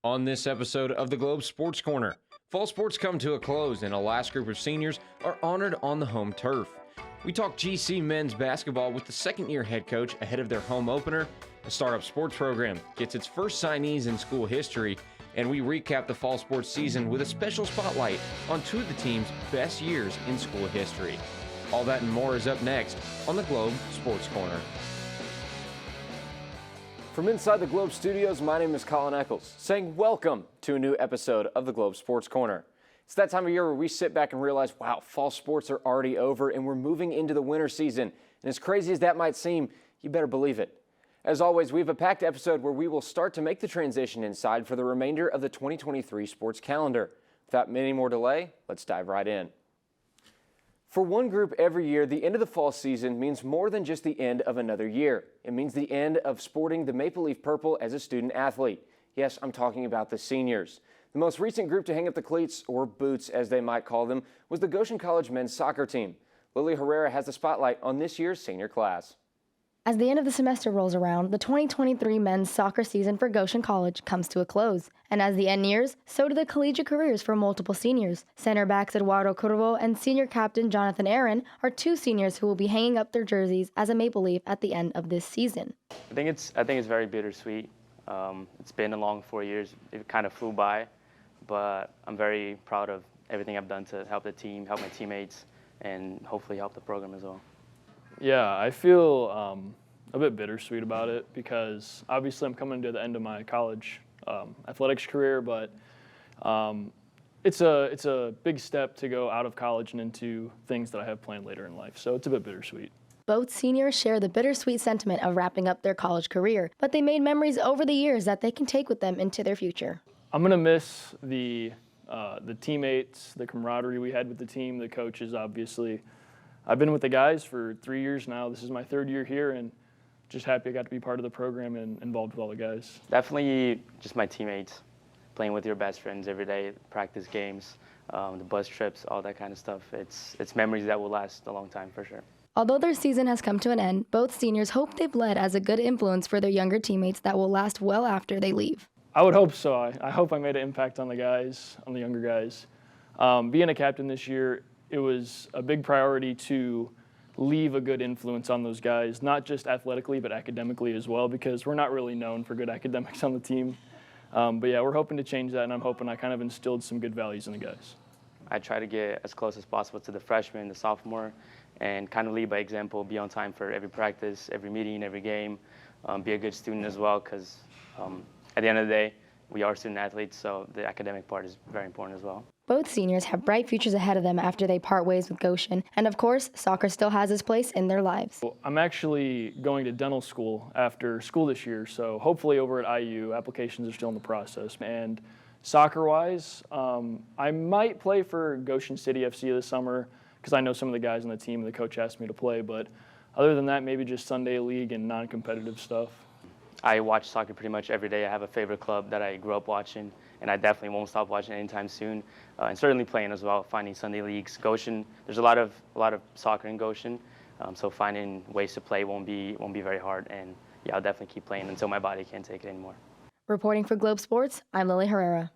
On this episode of the Globe Sports Corner, fall sports come to a close and a last group of seniors are honored on the home turf. We talk GC men's basketball with the second-year head coach ahead of their home opener, the startup sports program gets its first signees in school history, and we recap the fall sports season with a special spotlight on two of the team's best years in school history. All that and more is up next on the Globe Sports Corner. From inside the Globe studios, my name is Collin Echols, saying welcome to a new episode of the Globe Sports Corner. It's that time of year where we sit back and realize, wow, fall sports are already over and we're moving into the winter season. And as crazy as that might seem, you better believe it. As always, we have a packed episode where we will start to make the transition inside for the remainder of the 2023 sports calendar. Without any more delay, let's dive right in. For one group every year, the end of the fall season means more than just the end of another year. It means the end of sporting the Maple Leaf Purple as a student athlete. Yes, I'm talking about the seniors. The most recent group to hang up the cleats, or boots as they might call them, was the Goshen College men's soccer team. Lily Herrera has the spotlight on this year's senior class. As the end of the semester rolls around, the 2023 men's soccer season for Goshen College comes to a close. And as the end nears, so do the collegiate careers for multiple seniors. Center backs Eduardo Curvo and senior captain Jonathan Aaron are two seniors who will be hanging up their jerseys as a Maple Leaf at the end of this season. I think it's very bittersweet. It's been a long 4 years. It kind of flew by, but I'm very proud of everything I've done to help the team, help my teammates, and hopefully help the program as well. Yeah, I feel a bit bittersweet about it because obviously I'm coming to the end of my college athletics career, but it's a big step to go out of college and into things that I have planned later in life, so it's a bit bittersweet. Both seniors share the bittersweet sentiment of wrapping up their college career, but they made memories over the years that they can take with them into their future. I'm going to miss the teammates, the camaraderie we had with the team, the coaches, obviously. I've been with the guys for 3 years now. This is my third year here, and just happy I got to be part of the program and involved with all the guys. Definitely just my teammates, playing with your best friends every day, practice games, the bus trips, all that kind of stuff. It's memories that will last a long time for sure. Although their season has come to an end, both seniors hope they've led as a good influence for their younger teammates that will last well after they leave. I would hope so. I hope I made an impact on the guys, on the younger guys. Being a captain this year, it was a big priority to leave a good influence on those guys, not just athletically, but academically as well, because we're not really known for good academics on the team. But yeah, we're hoping to change that, and I'm hoping I kind of instilled some good values in the guys. I try to get as close as possible to the freshman, the sophomore, and kind of lead by example, be on time for every practice, every meeting, every game, be a good student as well, because at the end of the day, we are student athletes, so the academic part is very important as well. Both seniors have bright futures ahead of them after they part ways with Goshen, and of course, soccer still has its place in their lives. I'm actually going to dental school after school this year, so hopefully over at IU, applications are still in the process. And soccer-wise, I might play for Goshen City FC this summer because I know some of the guys on the team and the coach asked me to play, but other than that, maybe just Sunday league and non-competitive stuff. I watch soccer pretty much every day. I have a favorite club that I grew up watching, and I definitely won't stop watching anytime soon. And certainly playing as well, finding Sunday leagues. Goshen, there's a lot of soccer in Goshen, so finding ways to play won't be very hard. And yeah, I'll definitely keep playing until my body can't take it anymore. Reporting for Globe Sports, I'm Lily Herrera.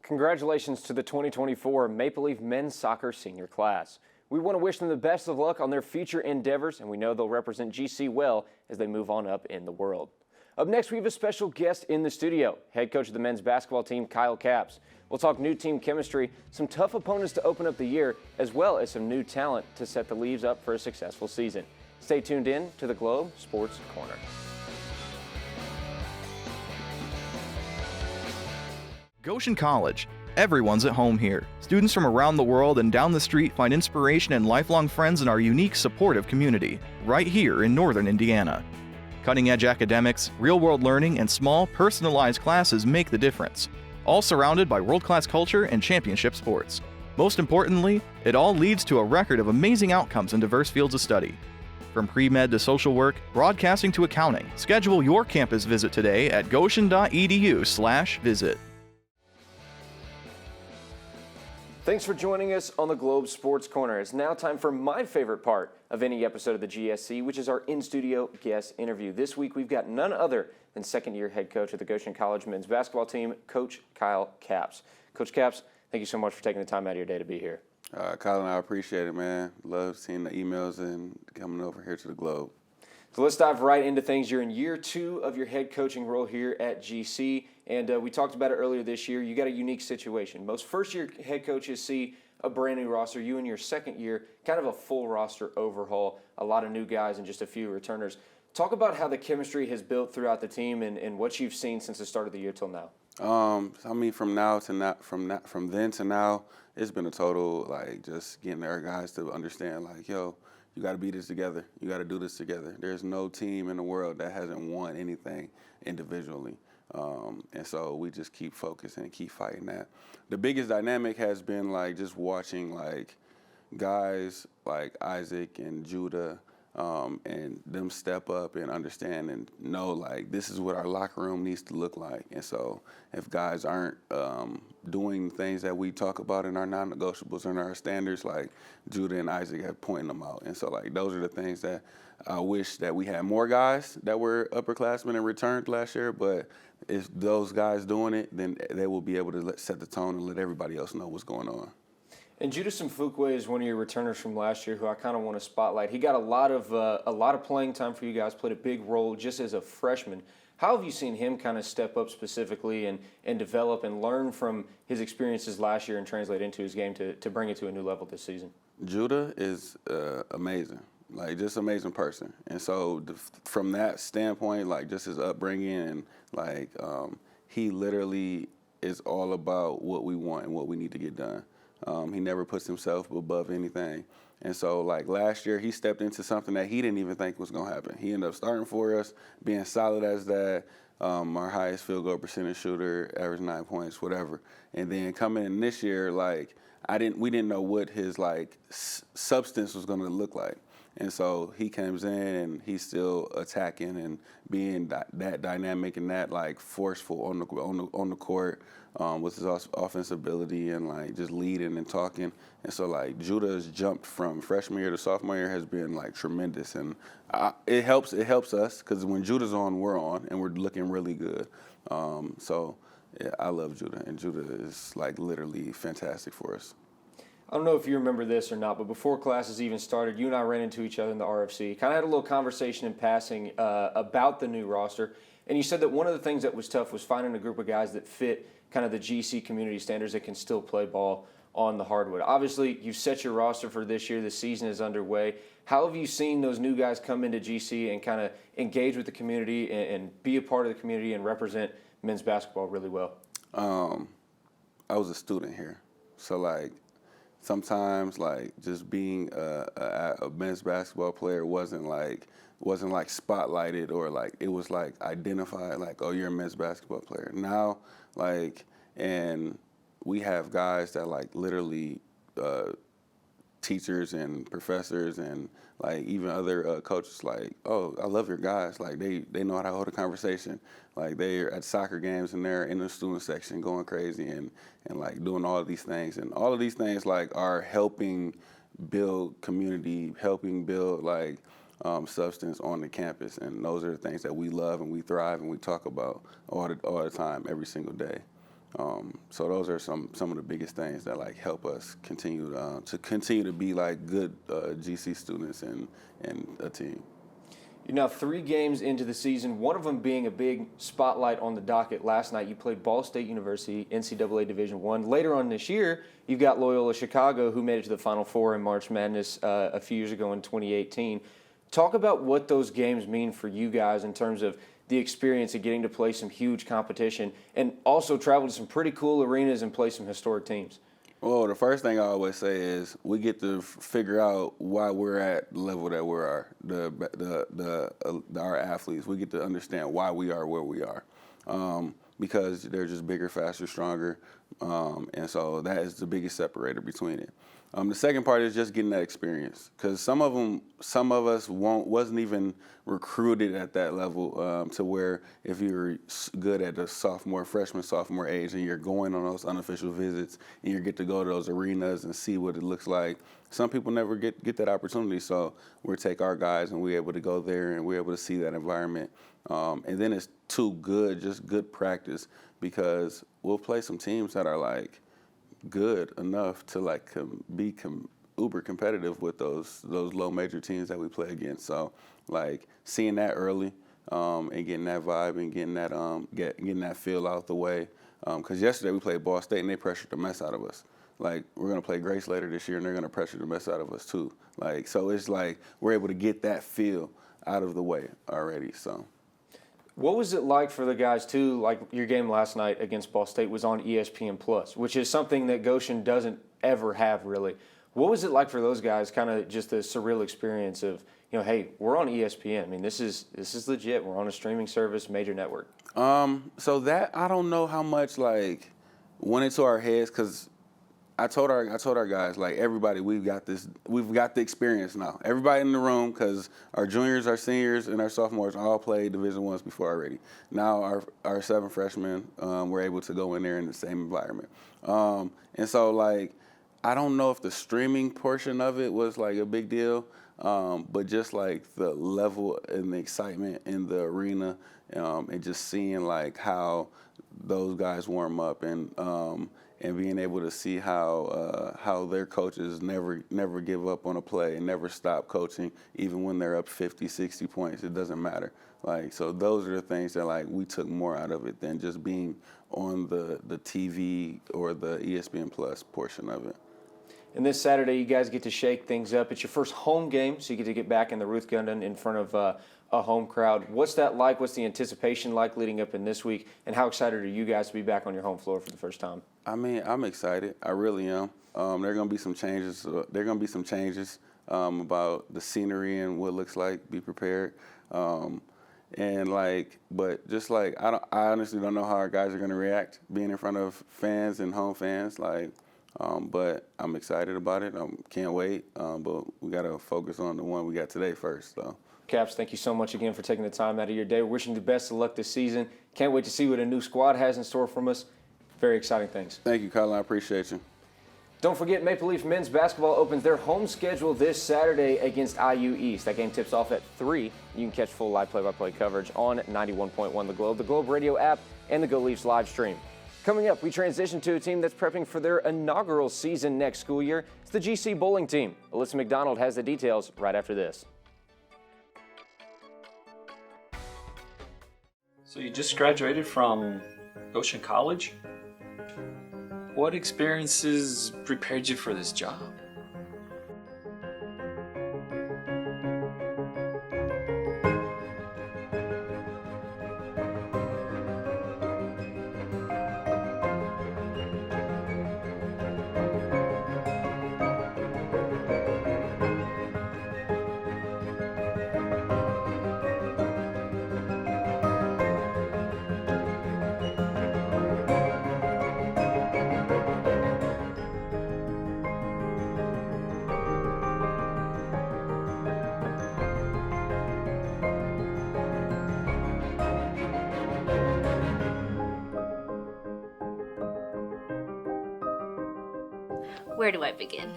Congratulations to the 2024 Maple Leaf men's soccer senior class. We want to wish them the best of luck on their future endeavors, and we know they'll represent GC well as they move on up in the world. Up next, we have a special guest in the studio, head coach of the men's basketball team, Kyle Capps. We'll talk new team chemistry, some tough opponents to open up the year, as well as some new talent to set the Leaves up for a successful season. Stay tuned in to the Globe Sports Corner. Goshen College. Everyone's at home here. Students from around the world and down the street find inspiration and lifelong friends in our unique, supportive community, right here in northern Indiana. Cutting-edge academics, real-world learning, and small, personalized classes make the difference, all surrounded by world-class culture and championship sports. Most importantly, it all leads to a record of amazing outcomes in diverse fields of study. From pre-med to social work, broadcasting to accounting, schedule your campus visit today at goshen.edu/visit. Thanks for joining us on the Globe Sports Corner. It's now time for my favorite part of any episode of the GSC, which is our in-studio guest interview. This week, we've got none other than second-year head coach of the Goshen College men's basketball team, Coach Kyle Capps. Coach Capps, thank you so much for taking the time out of your day to be here. Collin, I appreciate it, man. Love seeing the emails and coming over here to the Globe. So let's dive right into things. You're in year 2 of your head coaching role here at GC, and we talked about it earlier this year. You got a unique situation. Most first-year head coaches see a brand new roster. You in your second year, kind of a full roster overhaul, a lot of new guys and just a few returners. Talk about how the chemistry has built throughout the team and what you've seen since the start of the year till now. I mean, from then to now, it's been a total, like, just getting our guys to understand, like, yo, you got to be this together. You got to do this together. There's no team in the world that hasn't won anything individually. And so we just keep focusing and keep fighting that. The biggest dynamic has been, like, just watching, like, guys like Isaac and Judah and them step up and understand and know, like, this is what our locker room needs to look like. And so if guys aren't doing things that we talk about in our non-negotiables and our standards, like Judah and Isaac have pointed them out. And so, like, those are the things that I wish that we had more guys that were upperclassmen and returned last year. But if those guys doing it, then they will be able to set the tone and let everybody else know what's going on. And Judah Simfukwe is one of your returners from last year who I kind of want to spotlight. He got a lot of playing time for you guys, played a big role just as a freshman. How have you seen him kind of step up specifically and develop and learn from his experiences last year and translate into his game to bring it to a new level this season? Judah is amazing, like, just amazing person. And so from that standpoint, like, just his upbringing and, like, he literally is all about what we want and what we need to get done. He never puts himself above anything. And so, like, last year, he stepped into something that he didn't even think was going to happen. He ended up starting for us, being solid as that, our highest field goal percentage shooter, average 9 points, whatever. And then coming in this year, like, we didn't know what his, like, substance was going to look like. And so he comes in and he's still attacking and being that dynamic and that, like, forceful on the court with his offensive ability and, like, just leading and talking. And so, like, Judah's jumped from freshman year to sophomore year has been, like, tremendous. And it helps us because when Judah's on, we're on, and we're looking really good. So yeah, I love Judah, and Judah is, like, literally fantastic for us. I don't know if you remember this or not, but before classes even started, you and I ran into each other in the RFC. Kind of had a little conversation in passing about the new roster, and you said that one of the things that was tough was finding a group of guys that fit kind of the GC community standards that can still play ball on the hardwood. Obviously, you've set your roster for this year. The season is underway. How have you seen those new guys come into GC and kind of engage with the community and be a part of the community and represent men's basketball really well? I was a student here, so, like, sometimes, like, just being a men's basketball player wasn't like spotlighted or, like, it was, like, identified, like, oh, you're a men's basketball player. Now, like, and we have guys that, like, literally teachers and professors and, like, even other coaches, like, oh, I love your guys. Like, they know how to hold a conversation. Like, they're at soccer games and they're in the student section going crazy and like, doing all of these things. And all of these things, like, are helping build community, helping build, like, substance on the campus. And those are the things that we love and we thrive and we talk about all the time, every single day. So those are some of the biggest things that, like, help us continue to be, like, good GC students and a team. You're now 3 games into the season, one of them being a big spotlight on the docket. Last night you played Ball State University, NCAA Division I. Later on this year, you've got Loyola Chicago, who made it to the Final Four in March Madness a few years ago in 2018. Talk about what those games mean for you guys in terms of the experience of getting to play some huge competition and also travel to some pretty cool arenas and play some historic teams. Well, the first thing I always say is we get to figure out why we're at the level that we are. Our athletes, we get to understand why we are where we are, because they're just bigger, faster, stronger, and so that is the biggest separator between it. The second part is just getting that experience, because some of us wasn't even recruited at that level to where if you're good at the freshman, sophomore age, and you're going on those unofficial visits and you get to go to those arenas and see what it looks like. Some people never get that opportunity, so we take our guys and we're able to go there and we're able to see that environment. And then it's just good practice, because we'll play some teams that are like good enough to like be uber competitive with those low major teams that we play against. So like seeing that early and getting that vibe and getting that feel out the way. Because yesterday we played Ball State and they pressured the mess out of us. Like, we're going to play Grace later this year and they're going to pressure the mess out of us too. Like, so it's like we're able to get that feel out of the way already. So. What was it like for the guys, too, like your game last night against Ball State was on ESPN+, which is something that Goshen doesn't ever have, really. What was it like for those guys, kind of just the surreal experience of, hey, we're on ESPN. I mean, this is legit. We're on a streaming service, major network. So that, I don't know how much, like, went into our heads, because I told our guys, like, everybody, we've got the experience now. Everybody in the room, because our juniors, our seniors, and our sophomores all played Division I's before already. Now our 7 freshmen were able to go in there in the same environment. And so, like, I don't know if the streaming portion of it was, like, a big deal, but just, like, the level and the excitement in the arena and just seeing, like, how those guys warm up and being able to see how their coaches never give up on a play and never stop coaching, even when they're up 50, 60 points. It doesn't matter. Like, so those are the things that, like, we took more out of it than just being on the TV or the ESPN Plus portion of it. And this Saturday, you guys get to shake things up. It's your first home game, so you get to get back in the Ruth Gundon in front of a home crowd. What's that like? What's the anticipation like leading up in this week? And how excited are you guys to be back on your home floor for the first time? I mean, I'm excited. I really am. There are going to be some changes. About the scenery and what it looks like. Be prepared. But just like I honestly don't know how our guys are going to react being in front of fans and home fans. But I'm excited about it. Can't wait. But we got to focus on the one we got today first. So. Caps, thank you so much again for taking the time out of your day. We're wishing you the best of luck this season. Can't wait to see what a new squad has in store from us. Very exciting things. Thank you, Collin. I appreciate you. Don't forget, Maple Leaf men's basketball opens their home schedule this Saturday against IU East. That game tips off at 3. You can catch full live play-by-play coverage on 91.1 The Globe Radio app, and the Go Leafs live stream. Coming up, we transition to a team that's prepping for their inaugural season next school year. It's the GC Bowling team. Alyssa McDonald has the details right after this. So you just graduated from Goshen College? What experiences prepared you for this job? Where do I begin?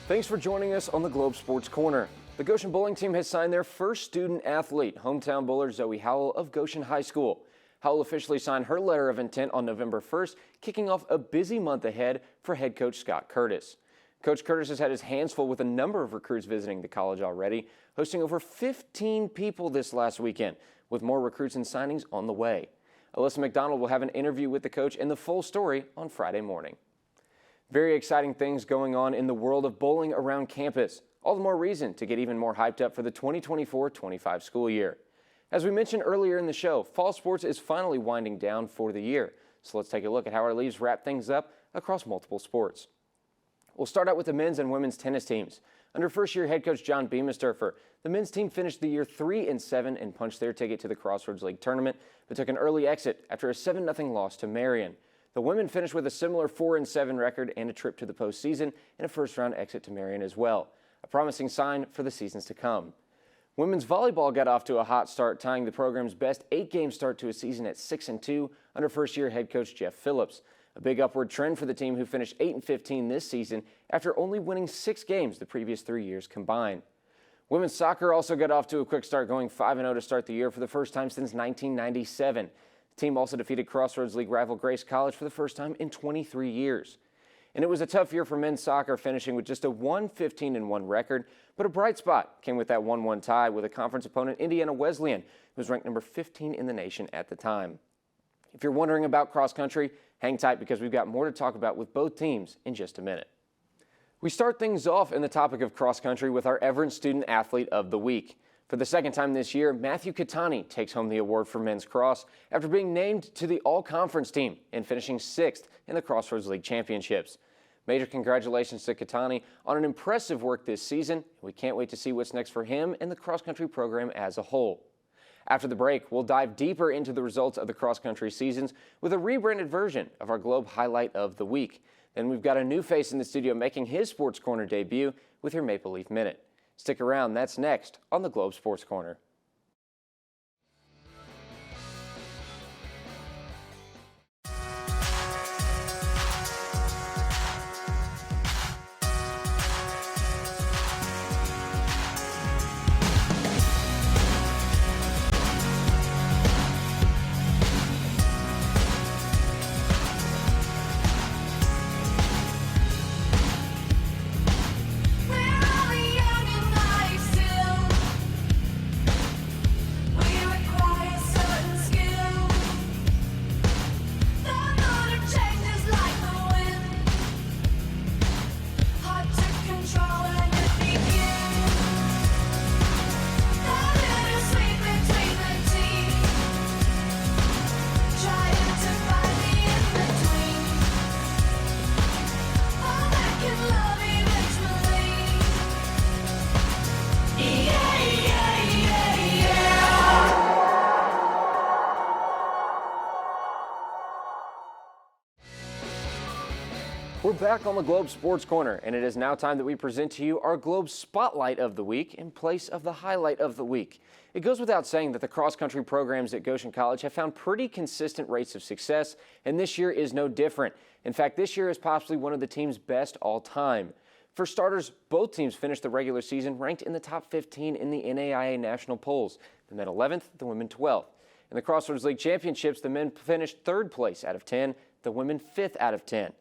Thanks for joining us on the Globe Sports Corner. The Goshen Bowling team has signed their first student athlete, hometown bowler Zoe Howell of Goshen High School. Howell officially signed her letter of intent on November 1st, kicking off a busy month ahead for head coach Scott Curtis. Coach Curtis has had his hands full with a number of recruits visiting the college already, hosting over 15 people this last weekend, with more recruits and signings on the way. Alyssa McDonald will have an interview with the coach and the full story on Friday morning. Very exciting things going on in the world of bowling around campus. All the more reason to get even more hyped up for the 2024-25 school year. As we mentioned earlier in the show, fall sports is finally winding down for the year. So let's take a look at how our leagues wrap things up across multiple sports. We'll start out with the men's and women's tennis teams. Under first-year head coach John Beamisturfer, the men's team finished the year 3-7 and punched their ticket to the Crossroads League tournament, but took an early exit after a 7-0 loss to Marion. The women finished with a similar 4-7 record and a trip to the postseason and a first-round exit to Marion as well, a promising sign for the seasons to come. Women's volleyball got off to a hot start, tying the program's best 8-game start to a season at 6-2 under first-year head coach Jeff Phillips. A big upward trend for the team, who finished 8-15 this season after only winning 6 games the previous 3 years combined. Women's soccer also got off to a quick start, going 5-0 to start the year for the first time since 1997. The team also defeated Crossroads League rival Grace College for the first time in 23 years. And it was a tough year for men's soccer, finishing with just a 1-15-1 record, but a bright spot came with that 1-1 tie with a conference opponent, Indiana Wesleyan, who was ranked number 15 in the nation at the time. If you're wondering about cross country, hang tight because we've got more to talk about with both teams in just a minute. We start things off in the topic of cross country with our Everett Student Athlete of the Week. For the second time this year, Matthew Catani takes home the award for men's cross after being named to the all-conference team and finishing 6th in the Crossroads League Championships. Major congratulations to Catani on an impressive work this season. We can't wait to see what's next for him and the cross-country program as a whole. After the break, we'll dive deeper into the results of the cross-country seasons with a rebranded version of our Globe Highlight of the Week. Then we've got a new face in the studio making his Sports Corner debut with your Maple Leaf Minute. Stick around, that's next on the Globe Sports Corner. We're back on the Globe Sports Corner, and it is now time that we present to you our Globe Spotlight of the Week in place of the Highlight of the Week. It goes without saying that the cross-country programs at Goshen College have found pretty consistent rates of success, and this year is no different. In fact, this year is possibly one of the team's best all time. For starters, both teams finished the regular season ranked in the top 15 in the NAIA national polls. The men 11th, the women 12th. In the Crossroads League Championships, the men finished 3rd place out of 10, the women 5th out of 10.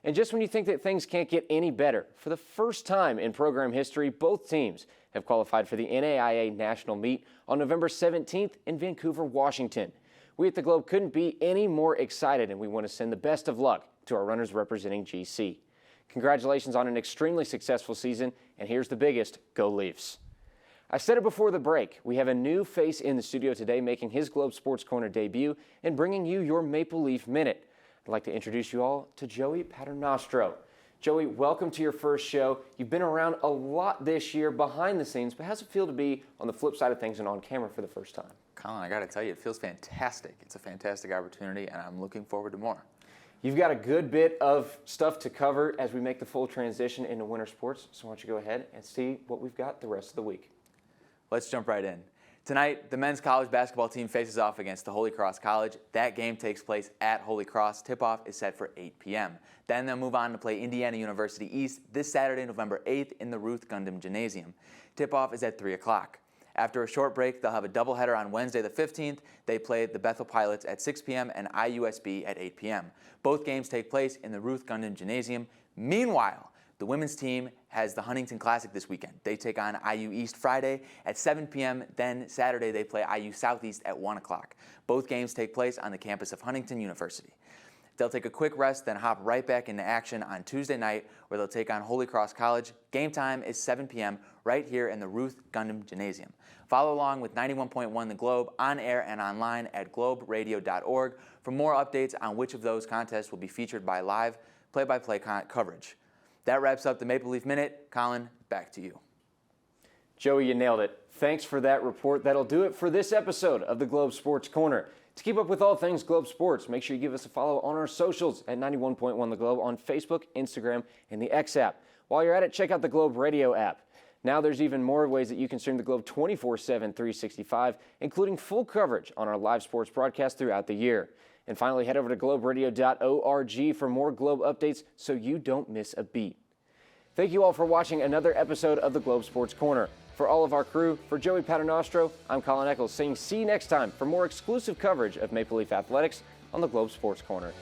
And just when you think that things can't get any better, for the first time in program history, both teams have qualified for the NAIA National Meet on November 17th in Vancouver, Washington. We at the Globe couldn't be any more excited, and we want to send the best of luck to our runners representing GC. Congratulations on an extremely successful season, and here's the biggest: go Leafs. I said it before the break, we have a new face in the studio today making his Globe Sports Corner debut and bringing you your Maple Leaf Minute. I'd like to introduce you all to Joey Paternostro. Joey, welcome to your first show. You've been around a lot this year behind the scenes, but how's it feel to be on the flip side of things and on camera for the first time? Collin, I got to tell you, it feels fantastic. It's a fantastic opportunity, and I'm looking forward to more. You've got a good bit of stuff to cover as we make the full transition into winter sports, so why don't you go ahead and see what we've got the rest of the week. Let's jump right in. Tonight, the men's college basketball team faces off against the Holy Cross College. That game takes place at Holy Cross. Tip-off is set for 8 p.m. Then they'll move on to play Indiana University East this Saturday, November 8th in the Ruth Gundam Gymnasium. Tip-off is at 3 o'clock. After a short break, they'll have a doubleheader on Wednesday the 15th. They play the Bethel Pilots at 6 p.m. and IUSB at 8 p.m. Both games take place in the Ruth Gundam Gymnasium. Meanwhile, the women's team has the Huntington Classic this weekend. They take on IU East Friday at 7 p.m. Then Saturday they play IU Southeast at 1 o'clock. Both games take place on the campus of Huntington University. They'll take a quick rest, then hop right back into action on Tuesday night, where they'll take on Holy Cross College. Game time is 7 p.m. right here in the Ruth Gundam Gymnasium. Follow along with 91.1 The Globe on air and online at globeradio.org for more updates on which of those contests will be featured by live play-by-play coverage. That wraps up the Maple Leaf Minute. Collin, back to you. Joey, you nailed it. Thanks for that report. That'll do it for this episode of the Globe Sports Corner. To keep up with all things Globe Sports, make sure you give us a follow on our socials at 91.1 The Globe on Facebook, Instagram, and the X app. While you're at it, check out the Globe Radio app. Now there's even more ways that you can stream the Globe 24/7, 365, including full coverage on our live sports broadcast throughout the year. And finally, head over to globeradio.org for more Globe updates so you don't miss a beat. Thank you all for watching another episode of the Globe Sports Corner. For all of our crew, for Joey Paternostro, I'm Collin Echols saying see you next time for more exclusive coverage of Maple Leaf Athletics on the Globe Sports Corner.